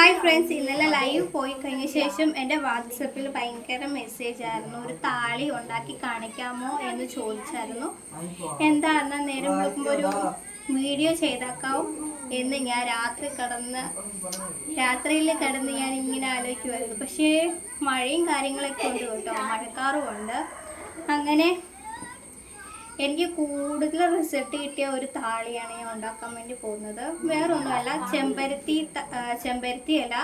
Hi friends, ഇന്നലെ live പോയി കഴിഞ്ഞ ശേഷം എൻ്റെ വാട്സപ്പിൽ ഭയങ്കര മെസ്സേജ് ആയിരുന്നു. ഒരു താളി ഉണ്ടാക്കി കാണിക്കാമോ എന്ന് ചോദിച്ചായിരുന്നു. എന്താണെന്ന് നേരം വിളിക്കുമ്പോൾ ഒരു വീഡിയോ ചെയ്താക്കാവും എന്ന് ഞാൻ രാത്രിയിൽ കിടന്ന് ഞാൻ ഇങ്ങനെ ആലോചിക്കുമായിരുന്നു. പക്ഷേ മഴയും കാര്യങ്ങളൊക്കെ ഉണ്ട് കേട്ടോ, മഴക്കാറുമുണ്ട്. അങ്ങനെ എനിക്ക് കൂടുതൽ റിസൾട്ട് കിട്ടിയ ഒരു താളിയാണ് ഞാൻ ഉണ്ടാക്കാൻ വേണ്ടി പോകുന്നത്. വേറൊന്നുമല്ല, ചെമ്പരത്തി ഇല,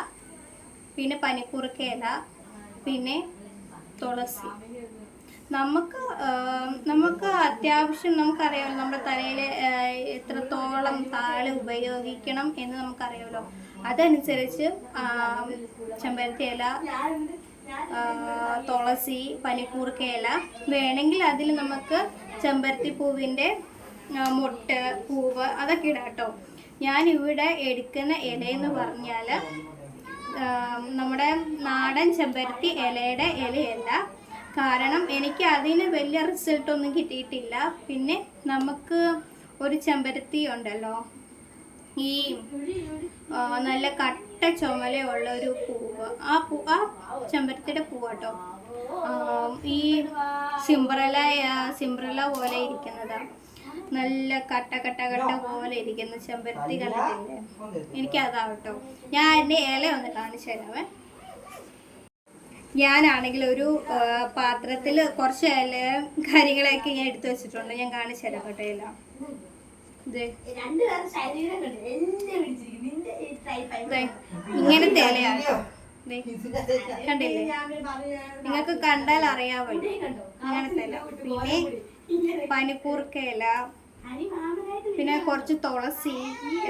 പിന്നെ പനിക്കൂർക്ക ഇല, പിന്നെ തുളസി. നമുക്ക് അത്യാവശ്യം നമുക്കറിയാമല്ലോ, നമ്മുടെ തലയിൽ എത്രത്തോളം താളി ഉപയോഗിക്കണം എന്ന് നമുക്കറിയാമല്ലോ. അതനുസരിച്ച് ചെമ്പരത്തി ഇല, തുളസി, പനിക്കൂർക്ക ഇല വേണമെങ്കിൽ അതിൽ നമുക്ക് ചെമ്പരത്തി പൂവിൻ്റെ മൊട്ട്, പൂവ് അതൊക്കെ ഇടാം കേട്ടോ. ഞാനിവിടെ എടുക്കുന്ന ഇലയെന്ന് പറഞ്ഞാൽ നമ്മുടെ നാടൻ ചെമ്പരത്തി ഇലയുടെ ഇലയല്ല. കാരണം എനിക്ക് അതിന് വലിയ റിസൾട്ടൊന്നും കിട്ടിയിട്ടില്ല. പിന്നെ നമുക്ക് ഒരു ചെമ്പരത്തി ഉണ്ടല്ലോ, ഈ നല്ല കട്ട ചുമലയുള്ള ഒരു പൂവ്, ആ ചെമ്പരത്തിയുടെ പൂവ് കേട്ടോ. ഈ സിംബ്രല പോലെ ഇരിക്കുന്നത്, നല്ല കട്ട പോലെ ഇരിക്കുന്ന ചെമ്പരത്തി കണ്ടിട്ടില്ലേ? എനിക്കതാവട്ടോ. ഞാൻ എൻ്റെ ഇല ഒന്ന് കാണിച്ചു തരാമേ. ഞാനാണെങ്കിൽ ഒരു പാത്രത്തിൽ കുറച്ച് ഇല കാര്യങ്ങളൊക്കെ ഞാൻ എടുത്തു വെച്ചിട്ടുണ്ട്. ഞാൻ കാണിച്ചു തരാം കേട്ടോ. ഇല ഇങ്ങനത്തെ ഇലയാണ്, കണ്ടില്ലേ? നിങ്ങൾക്ക് കണ്ടാൽ അറിയാമല്ലോ അങ്ങനത്തെ ഇല. പിന്നെ പനിക്കൂർക്ക ഇല, പിന്നെ കുറച്ച് തുളസി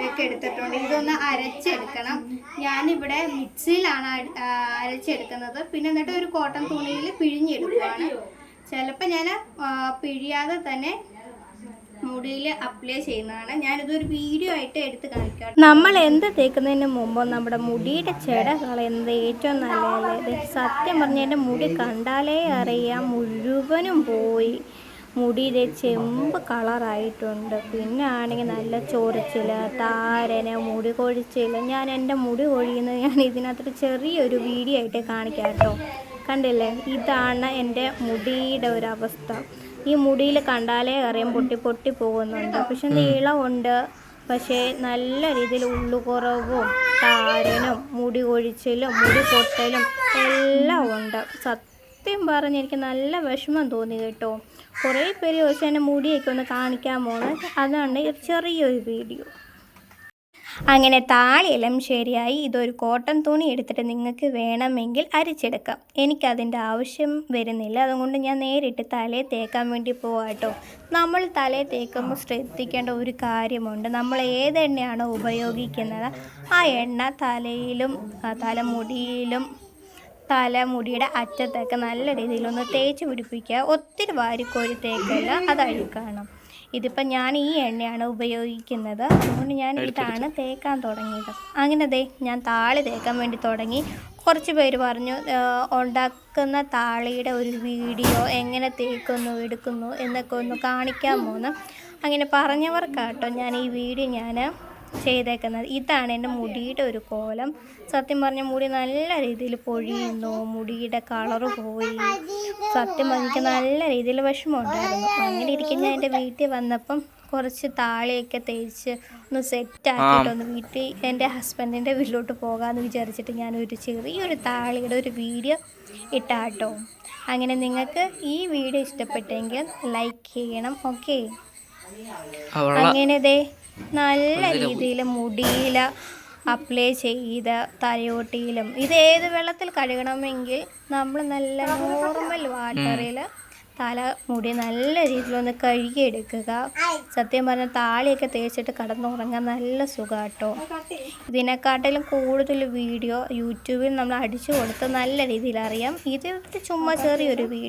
ഒക്കെ എടുത്തിട്ടുണ്ട്. ഇതൊന്ന് അരച്ചെടുക്കണം. ഞാനിവിടെ മിക്സിയിലാണ് അരച്ചെടുക്കുന്നത്. പിന്നെ എന്നിട്ട് ഒരു കോട്ടൺ തുണിയിൽ പിഴിഞ്ഞെടുക്കുകയാണ്. ചിലപ്പോൾ ഞാൻ പിഴിയാതെ തന്നെ മുടിയിൽ അപ്ലൈ ചെയ്യുന്നതാണ്. ഞാനിതൊരു വീഡിയോ ആയിട്ട് എടുത്ത് കാണിക്കാം. നമ്മൾ എന്ത് തേക്കുന്നതിന് മുമ്പ് നമ്മുടെ മുടിയുടെ ചെട കളയുന്നത് ഏറ്റവും നല്ലതല്ലേ? സത്യം പറഞ്ഞാൽ എൻ്റെ മുടി കണ്ടാലേ അറിയാം, മുഴുവനും പോയി. മുടിയുടെ ചെമ്പ് കളറായിട്ടുണ്ട്. പിന്നെ ആണെങ്കിൽ നല്ല ചൊറിച്ചിൽ, താരന്, മുടി കൊഴിച്ചിൽ. ഞാൻ എൻ്റെ മുടി കൊഴിയുന്നത് ഞാൻ ഇതിനകത്തൊരു ചെറിയൊരു വീഡിയോ ആയിട്ട് കാണിക്കാം കേട്ടോ. കണ്ടില്ലേ? ഇതാണ് എൻ്റെ മുടിയുടെ ഒരവസ്ഥ. ഈ മുടിയിൽ കണ്ടാലേ അറിയാം പൊട്ടി പോകുന്നുണ്ട്. പക്ഷെ നീളമുണ്ട്, പക്ഷേ നല്ല രീതിയിൽ ഉള്ളുകുറവും താരനും മുടി കൊഴിച്ചിലും മുടി പൊട്ടലും എല്ലാം ഉണ്ട്. സത്യം പറഞ്ഞ് എനിക്ക് നല്ല വിഷമം തോന്നി കേട്ടോ. കുറേ പേര് ചോദിച്ചാൽ എൻ്റെ മുടിയൊക്കെ ഒന്ന് കാണിക്കാമോ? അതാണ് ചെറിയൊരു വീഡിയോ. അങ്ങനെ താളിയെല്ലാം ശരിയായി. ഇതൊരു കോട്ടൺ തുണി എടുത്തിട്ട് നിങ്ങൾക്ക് വേണമെങ്കിൽ അരിച്ചെടുക്കാം. എനിക്കതിൻ്റെ ആവശ്യം വരുന്നില്ല. അതുകൊണ്ട് ഞാൻ നേരിട്ട് തലയിൽ തേക്കാൻ വേണ്ടി പോവാം കേട്ടോ. നമ്മൾ തലയിൽ തേക്കുമ്പോൾ ശ്രദ്ധിക്കേണ്ട ഒരു കാര്യമുണ്ട്. നമ്മൾ ഏതെണ്ണയാണോ ഉപയോഗിക്കുന്നത് ആ എണ്ണ തലയിലും തലമുടിയിലും തലമുടിയുടെ അറ്റത്തൊക്കെ നല്ല രീതിയിലൊന്ന് തേച്ച് പിടിപ്പിക്കുക. ഒത്തിരി വാരിക്കോരി തേക്കല്ല, അത് അഴുക്കാണ്. ഇതിപ്പോൾ ഞാൻ ഈ എണ്ണയാണ് ഉപയോഗിക്കുന്നത്. അതുകൊണ്ട് ഞാൻ ഇതാണ് തേക്കാൻ തുടങ്ങിയത്. അങ്ങനെ ഞാൻ താളി തേക്കാൻ വേണ്ടി തുടങ്ങി. കുറച്ച് പേര് പറഞ്ഞു ഉണ്ടാക്കുന്ന താളിയുടെ ഒരു വീഡിയോ എങ്ങനെ തേക്കുന്നു എടുക്കുന്നു എന്നൊക്കെ ഒന്ന് കാണിക്കാമോ എന്ന്. അങ്ങനെ പറഞ്ഞവർക്കാട്ടോ ഞാൻ ഈ വീഡിയോ ചെയ്തേക്കുന്നത്. ഇതാണ് എൻ്റെ മുടിയുടെ ഒരു കോലം. സത്യം പറഞ്ഞ മുടി നല്ല രീതിയിൽ പൊഴിയുന്നു, മുടിയുടെ കളറ് പോയി. സത്യം എനിക്ക് നല്ല രീതിയിൽ വിഷമമുണ്ടായിരുന്നു. അങ്ങനെ ഇരിക്കും. ഞാൻ എൻ്റെ വീട്ടിൽ വന്നപ്പം കുറച്ച് താളിയൊക്കെ തേച്ച് ഒന്ന് സെറ്റാക്കിയിട്ടൊന്ന് വീട്ടിൽ എൻ്റെ ഹസ്ബൻഡിൻ്റെ വീട്ടിലോട്ട് പോകാമെന്ന് വിചാരിച്ചിട്ട് ഞാനൊരു ചെറിയൊരു താളിയുടെ ഒരു വീഡിയോ ഇട്ടാട്ടോ. അങ്ങനെ നിങ്ങൾക്ക് ഈ വീഡിയോ ഇഷ്ടപ്പെട്ടെങ്കിൽ ലൈക്ക് ചെയ്യണം. ഓക്കെ. അങ്ങനെ നല്ല രീതിയിൽ മുടിയിൽ അപ്ലൈ ചെയ്ത് തലയോട്ടിയിലും ഇത് ഏത് വെള്ളത്തിൽ കഴുകണമെങ്കിൽ നമ്മൾ നല്ല നോർമൽ വാട്ടറിൽ മുടി നല്ല രീതിയിലൊന്ന് കഴുകിയെടുക്കുക. സത്യം പറഞ്ഞാൽ താളിയൊക്കെ തേച്ചിട്ട് കിടന്നുറങ്ങാൻ നല്ല സുഖാട്ടോ. ഇതിനെക്കാട്ടിലും കൂടുതൽ വീഡിയോ യൂട്യൂബിൽ നമ്മൾ അടിച്ചു കൊടുത്ത് നല്ല രീതിയിൽ അറിയാം. ഇത് ചുമ്മാ ചെറിയൊരു വീഡിയോ.